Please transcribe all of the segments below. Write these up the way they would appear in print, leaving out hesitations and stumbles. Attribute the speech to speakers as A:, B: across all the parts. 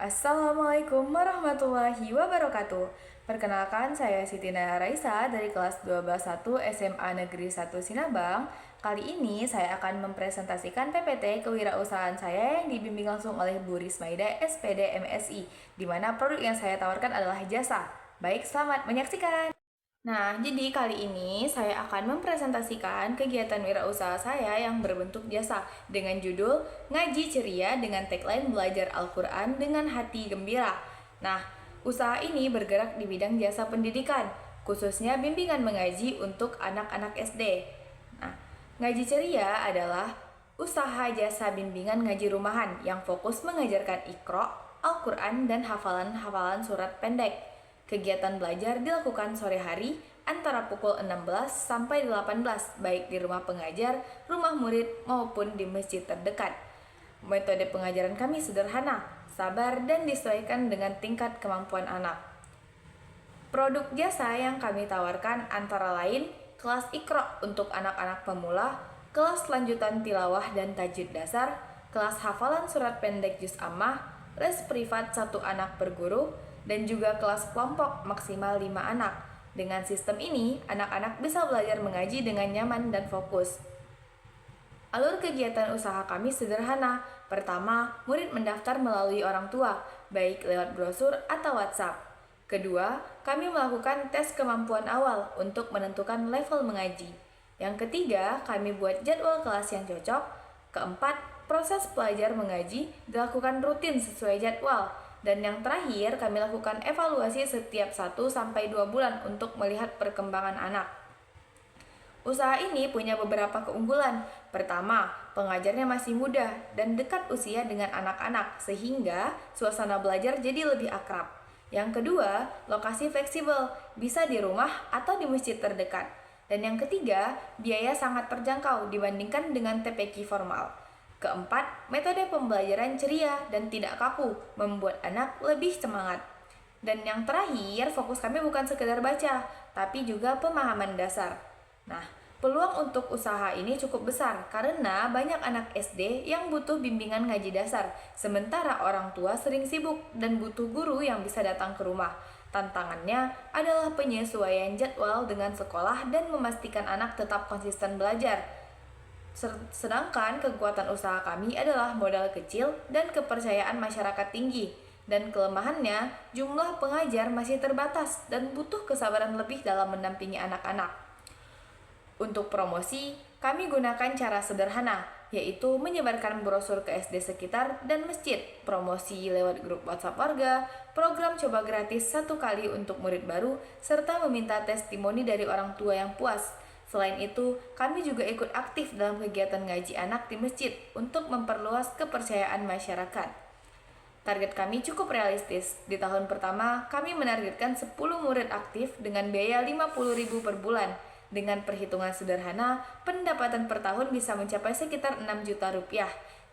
A: Assalamualaikum warahmatullahi wabarakatuh. Perkenalkan, saya Siti Naya Raisa dari kelas 12-1 SMA Negeri 1 Sinabang. Kali ini saya akan mempresentasikan PPT kewirausahaan saya yang dibimbing langsung oleh Bu Rismaida SPD MSI, di mana produk yang saya tawarkan adalah jasa. Baik, selamat menyaksikan. Nah, jadi kali ini saya akan mempresentasikan kegiatan wirausaha saya yang berbentuk jasa dengan judul Ngaji Ceria dengan tagline Belajar Al-Quran dengan Hati Gembira. Nah, usaha ini bergerak di bidang jasa pendidikan, khususnya bimbingan mengaji untuk anak-anak SD. Nah, Ngaji Ceria adalah usaha jasa bimbingan ngaji rumahan yang fokus mengajarkan Iqra, Al-Quran, dan hafalan-hafalan surat pendek. Kegiatan belajar dilakukan sore hari antara pukul 16 sampai 18, baik di rumah pengajar, rumah murid, maupun di masjid terdekat. Metode pengajaran kami sederhana, sabar, dan disesuaikan dengan tingkat kemampuan anak. Produk jasa yang kami tawarkan antara lain kelas Iqra untuk anak-anak pemula, kelas lanjutan tilawah dan tajwid dasar, kelas hafalan surat pendek juz ammah, les privat 1 anak per guru, dan juga kelas kelompok maksimal 5 anak. Dengan sistem ini, anak-anak bisa belajar mengaji dengan nyaman dan fokus. Alur kegiatan usaha kami sederhana. Pertama, murid mendaftar melalui orang tua, baik lewat brosur atau WhatsApp. Kedua, kami melakukan tes kemampuan awal untuk menentukan level mengaji. Yang ketiga, kami buat jadwal kelas yang cocok. Keempat, proses belajar mengaji dilakukan rutin sesuai jadwal. Dan yang terakhir, kami lakukan evaluasi setiap 1-2 bulan untuk melihat perkembangan anak. Usaha ini punya beberapa keunggulan. Pertama, pengajarnya masih muda dan dekat usia dengan anak-anak, sehingga suasana belajar jadi lebih akrab. Yang kedua, lokasi fleksibel, bisa di rumah atau di masjid terdekat. Dan yang ketiga, biaya sangat terjangkau dibandingkan dengan TPQ formal. Keempat, metode pembelajaran ceria dan tidak kaku, membuat anak lebih semangat. Dan yang terakhir, fokus kami bukan sekedar baca, tapi juga pemahaman dasar. Nah, peluang untuk usaha ini cukup besar karena banyak anak SD yang butuh bimbingan ngaji dasar, sementara orang tua sering sibuk dan butuh guru yang bisa datang ke rumah. Tantangannya adalah penyesuaian jadwal dengan sekolah dan memastikan anak tetap konsisten belajar. Sedangkan kekuatan usaha kami adalah modal kecil dan kepercayaan masyarakat tinggi. Dan kelemahannya, jumlah pengajar masih terbatas dan butuh kesabaran lebih dalam mendampingi anak-anak. Untuk promosi, kami gunakan cara sederhana, yaitu menyebarkan brosur ke SD sekitar dan masjid, promosi lewat grup WhatsApp warga, program coba gratis 1 kali untuk murid baru, serta meminta testimoni dari orang tua yang puas. Selain itu, kami juga ikut aktif dalam kegiatan ngaji anak di masjid untuk memperluas kepercayaan masyarakat. Target kami cukup realistis. Di tahun pertama, kami menargetkan 10 murid aktif dengan biaya Rp50.000 per bulan. Dengan perhitungan sederhana, pendapatan per tahun bisa mencapai sekitar Rp6 juta.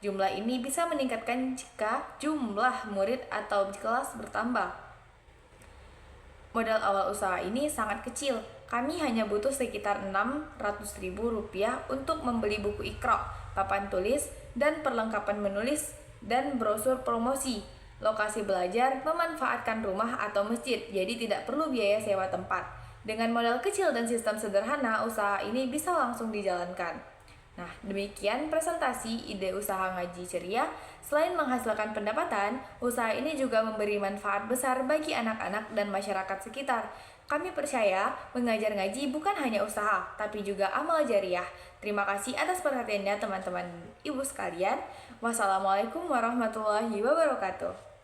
A: Jumlah ini bisa meningkatkan jika jumlah murid atau kelas bertambah. Modal awal usaha ini sangat kecil. Kami hanya butuh sekitar Rp600.000 untuk membeli buku Iqra, papan tulis, dan perlengkapan menulis, dan brosur promosi. Lokasi belajar memanfaatkan rumah atau masjid, jadi tidak perlu biaya sewa tempat. Dengan modal kecil dan sistem sederhana, usaha ini bisa langsung dijalankan. Nah, demikian presentasi ide usaha ngaji ceria. Selain menghasilkan pendapatan, usaha ini juga memberi manfaat besar bagi anak-anak dan masyarakat sekitar. Kami percaya mengajar ngaji bukan hanya usaha, tapi juga amal jariah. Terima kasih atas perhatiannya teman-teman ibu sekalian. Wassalamualaikum warahmatullahi wabarakatuh.